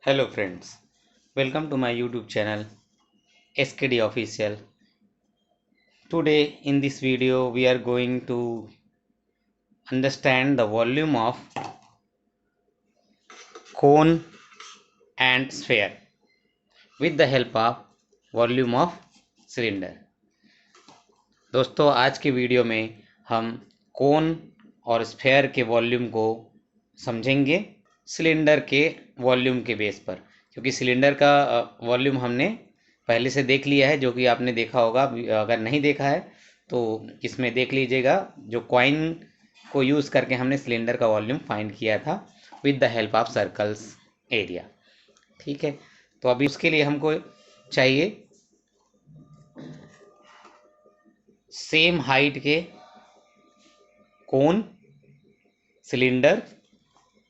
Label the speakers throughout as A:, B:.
A: Hello friends, welcome to my YouTube channel SKD Official. Today in this video we are going to understand the volume of cone and sphere with the help of volume of cylinder. दोस्तों आज के video में हम कोन और sphere के volume को समझेंगे cylinder के वॉल्यूम के बेस पर, क्योंकि सिलेंडर का वॉल्यूम हमने पहले से देख लिया है, जो कि आपने देखा होगा। अगर नहीं देखा है तो इसमें देख लीजिएगा। जो कॉइन को यूज़ करके हमने सिलेंडर का वॉल्यूम फाइंड किया था with the help of circles area. ठीक है, तो अभी उसके लिए हमको चाहिए सेम हाइट के कोन, सिलेंडर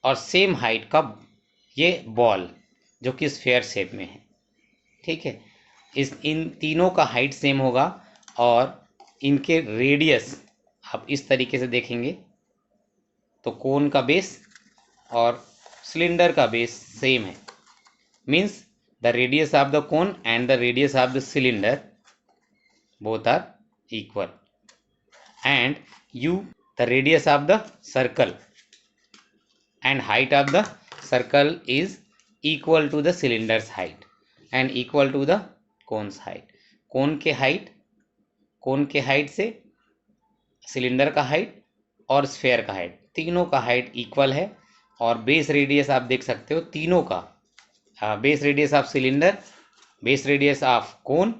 A: और सेम हाइट का ये बॉल जो कि स्फेयर शेप में है। ठीक है, इन तीनों का हाइट सेम होगा और इनके रेडियस आप इस तरीके से देखेंगे तो कोन का बेस और सिलेंडर का बेस सेम है। Means the radius of the cone and the radius of the cylinder both are equal, and the radius of the circle and height of the circle is equal to the cylinder's height and equal to the cone's height. कोन के height से cylinder का height और sphere का height, तीनों का height equal है। और base radius आप देख सकते हो तीनों का, base radius of cylinder, base radius of cone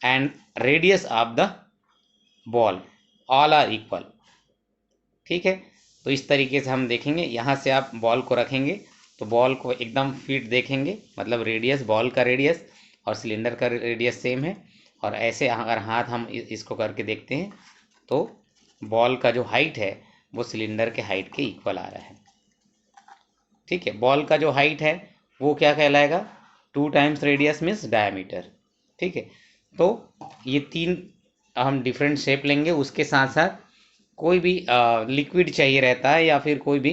A: and radius of the ball all are equal. ठीक है, तो इस तरीके से हम देखेंगे। यहाँ से आप बॉल को रखेंगे तो बॉल को एकदम फिट देखेंगे, मतलब रेडियस, बॉल का रेडियस और सिलेंडर का रेडियस सेम है। और ऐसे अगर हाथ हम इसको करके देखते हैं तो बॉल का जो हाइट है वो सिलेंडर के हाइट के इक्वल आ रहा है। ठीक है, बॉल का जो हाइट है वो क्या कहलाएगा, 2 टाइम्स रेडियस मीन्स डायमीटर। ठीक है, तो ये तीन हम डिफरेंट शेप लेंगे। उसके साथ साथ कोई भी लिक्विड चाहिए रहता है या फिर कोई भी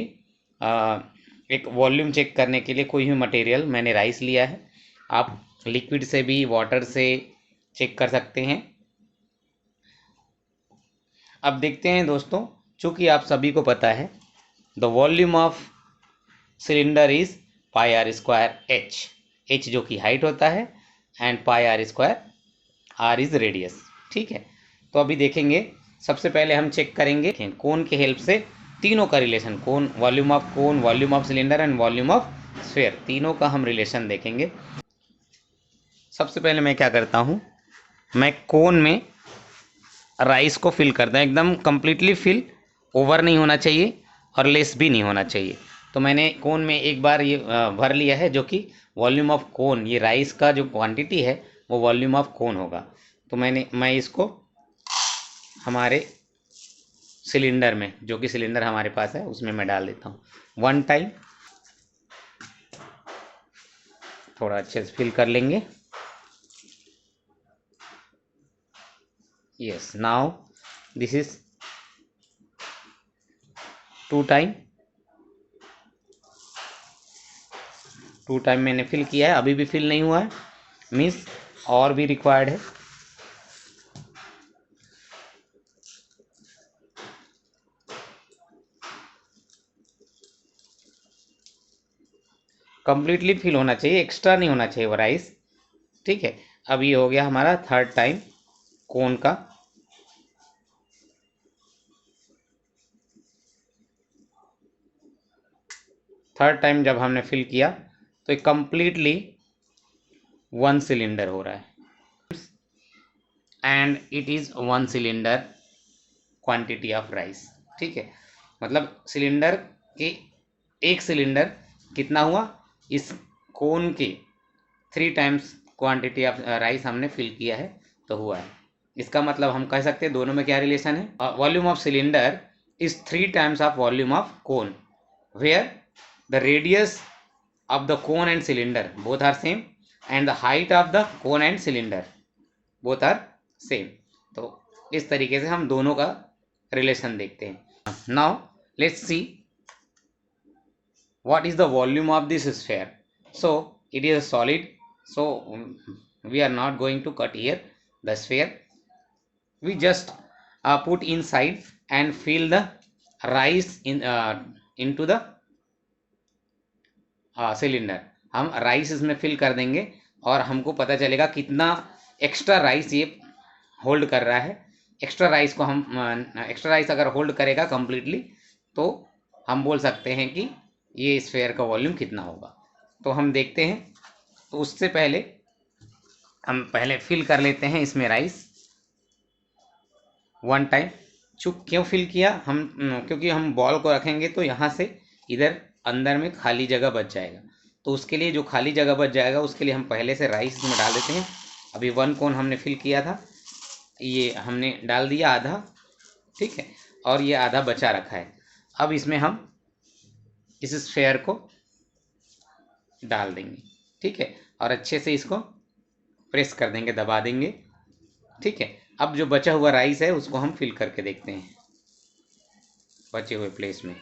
A: एक वॉल्यूम चेक करने के लिए कोई भी मटेरियल, मैंने राइस लिया है, आप लिक्विड से भी वाटर से चेक कर सकते हैं। अब देखते हैं दोस्तों, चूँकि आप सभी को पता है the volume of cylinder is pi r square h जो कि हाइट होता है and pi r square r is radius. ठीक है, तो अभी देखेंगे। सबसे पहले हम चेक करेंगे कोन के हेल्प से तीनों का relation, cone, volume of cylinder and volume of sphere, तीनों का हम रिलेशन देखेंगे। सबसे पहले मैं क्या करता हूँ, मैं कोन में राइस को फिल करता हूँ। एकदम कंप्लीटली फिल, ओवर नहीं होना चाहिए और लेस भी नहीं होना चाहिए। तो मैंने कोन में एक बार ये भर लिया है, जो कि वॉल्यूम ऑफ कोन, ये राइस का जो क्वांटिटी है वो वॉल्यूम ऑफ कोन होगा। तो मैं इसको हमारे सिलेंडर में, जो कि सिलेंडर हमारे पास है, उसमें मैं डाल देता हूँ। 1 टाइम थोड़ा अच्छे से फिल कर लेंगे। Yes, now this is 2 time. 2 time मैंने फिल किया है, अभी भी फिल नहीं हुआ है, मीन्स और भी रिक्वायर्ड है। कंप्लीटली फिल होना चाहिए, एक्स्ट्रा नहीं होना चाहिए वो राइस। ठीक है, अब ये हो गया हमारा 3rd टाइम कोन का। थर्ड टाइम जब हमने फिल किया तो ये कंप्लीटली 1 सिलेंडर हो रहा है and it is 1 cylinder quantity of rice. ठीक है, मतलब सिलेंडर के एक सिलेंडर कितना हुआ, इस कोन के 3 टाइम्स क्वांटिटी ऑफ राइस हमने फिल किया है तो हुआ है। इसका मतलब हम कह सकते हैं दोनों में क्या रिलेशन है, volume of cylinder is 3 times of volume of cone, where the radius of the cone and cylinder both are same and the height of the cone and cylinder both are same। तो इस तरीके से हम दोनों का relation देखते हैं। Now let's see what is the volume of this sphere. so it is a solid, so we are not going to cut here the sphere. We just put inside and fill the rice into the cylinder. हम rice इसमें fill कर देंगे और हमको पता चलेगा कितना extra rice ये होल्ड कर रहा है. एक्स्ट्रा राइस को हम एक्स्ट्रा राइस अगर होल्ड करेगा कंप्लीटली तो हम बोल सकते हैं कि ये स्फेयर का वॉल्यूम कितना होगा. तो हम देखते हैं. तो उससे पहले हम पहले फिल कर लेते हैं इसमें राइस वन टाइम. क्यों फिल किया हम, क्योंकि हम बॉल को रखेंगे तो यहाँ से इधर अंदर में खाली जगह बच जाएगा. तो उसके लिए जो खाली जगह बच जाएगा उसके लिए हम पहले से राइस इसमें डाल देते हैं. अभी 1 कोन हमने फिल किया था, ये हमने डाल दिया आधा, ठीक है, और ये आधा बचा रखा है. अब इसमें हम इस स्फेयर को डाल देंगे, ठीक है, और अच्छे से इसको प्रेस कर देंगे, दबा देंगे, ठीक है. अब जो बचा हुआ राइस है उसको हम फिल करके देखते हैं बचे हुए प्लेस में.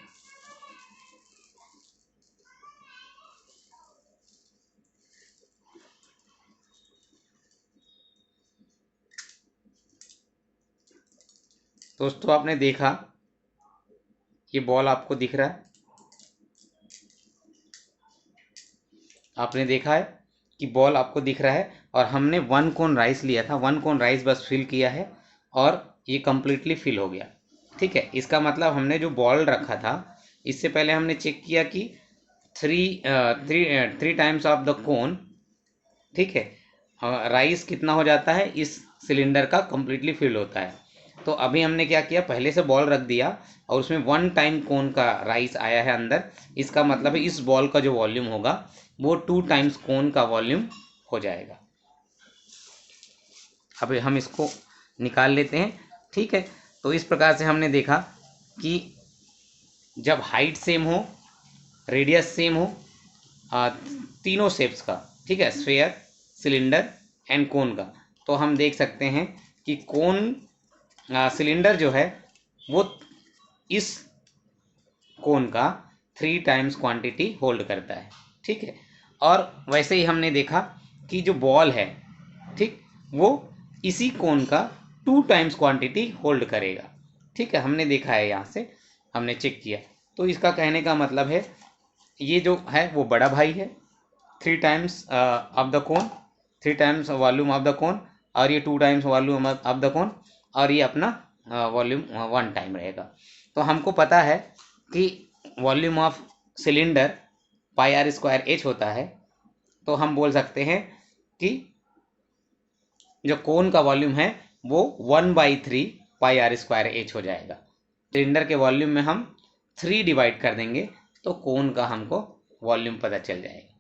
A: दोस्तों आपने देखा ये बॉल आपको दिख रहा है, आपने देखा है कि बॉल आपको दिख रहा है. और हमने 1 कोन राइस लिया था, 1 कोन राइस बस फिल किया है और ये कम्प्लीटली फिल हो गया, ठीक है. इसका मतलब हमने जो बॉल रखा था इससे पहले हमने चेक किया कि three times of the cone, ठीक है, राइस कितना हो जाता है इस सिलेंडर का कम्प्लीटली फिल होता है. तो अभी हमने क्या किया, पहले से बॉल रख दिया और उसमें 1 टाइम कोन का राइस आया है अंदर. इसका मतलब है इस बॉल का जो वॉल्यूम होगा वो 2 टाइम्स कोन का वॉल्यूम हो जाएगा. अभी हम इसको निकाल लेते हैं, ठीक है. तो इस प्रकार से हमने देखा कि जब हाइट सेम हो, रेडियस सेम हो, तीनों शेप्स का, ठीक है, स्फेयर, सिलेंडर एंड कोन का, तो हम देख सकते हैं कि कोन सिलेंडर जो है वो इस कोन का 3 टाइम्स क्वांटिटी होल्ड करता है, ठीक है. और वैसे ही हमने देखा कि जो बॉल है, ठीक, वो इसी कोन का 2 टाइम्स क्वांटिटी होल्ड करेगा, ठीक है. हमने देखा है, यहाँ से हमने चेक किया. तो इसका कहने का मतलब है ये जो है वो बड़ा भाई है, 3 times of the cone, 3 times volume of the cone, और ये 2 times volume of the cone, और ये अपना वॉल्यूम 1 टाइम रहेगा. तो हमको पता है कि volume of cylinder pi r square h होता है. तो हम बोल सकते हैं कि जो कोन का वॉल्यूम है वो 1/3 पाई आर स्क्वायर एच हो जाएगा. सिलेंडर के वॉल्यूम में हम 3 डिवाइड कर देंगे तो कोन का हमको वॉल्यूम पता चल जाएगा.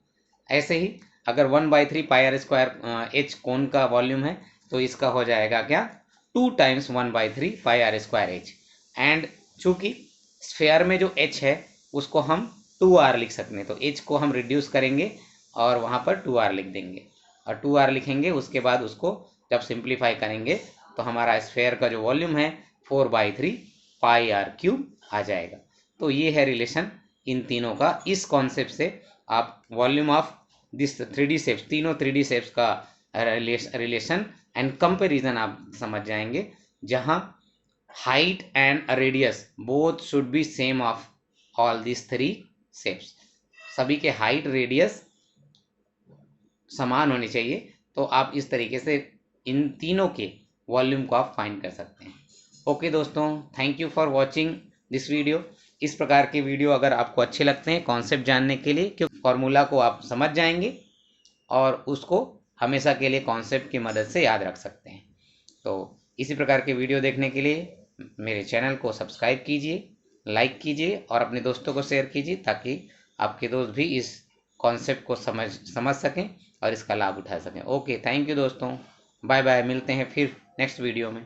A: ऐसे ही अगर 1/3 pi r square h cone का वॉल्यूम है तो इसका हो जाएगा क्या, 2 times 1/3 pi r square h. And चूँकि स्फेयर में जो एच है उसको हम 2r लिख सकते हैं, तो एच को हम रिड्यूस करेंगे और वहाँ पर 2r लिख देंगे, और 2r लिखेंगे. उसके बाद उसको जब सिंप्लीफाई करेंगे तो हमारा स्फेयर का जो वॉल्यूम है 4/3 पाई आर क्यूब आ जाएगा. तो ये है रिलेशन इन तीनों का. इस कॉन्सेप्ट से आप volume of this 3D shapes, तीनों 3D शेप्स का रिलेशन एंड कंपैरिजन आप समझ जाएंगे, जहां height and radius both should be same of all this 3 shapes. सभी के हाइट रेडियस समान होने चाहिए. तो आप इस तरीके से इन तीनों के वॉल्यूम को आप फाइंड कर सकते हैं. ओके दोस्तों, thank you for watching this video. इस प्रकार के वीडियो अगर आपको अच्छे लगते हैं कॉन्सेप्ट जानने के लिए, क्योंकि फॉर्मूला को आप समझ जाएंगे और उसको हमेशा के लिए कॉन्सेप्ट की मदद से याद रख सकते हैं. तो इसी प्रकार के वीडियो देखने के लिए मेरे चैनल को सब्सक्राइब कीजिए, लाइक कीजिए और अपने दोस्तों को शेयर कीजिए, ताकि आपके दोस्त भी इस कॉन्सेप्ट को समझ सकें और इसका लाभ उठा सकें. ओके, थैंक यू दोस्तों, बाय बाय. मिलते हैं फिर नेक्स्ट वीडियो में.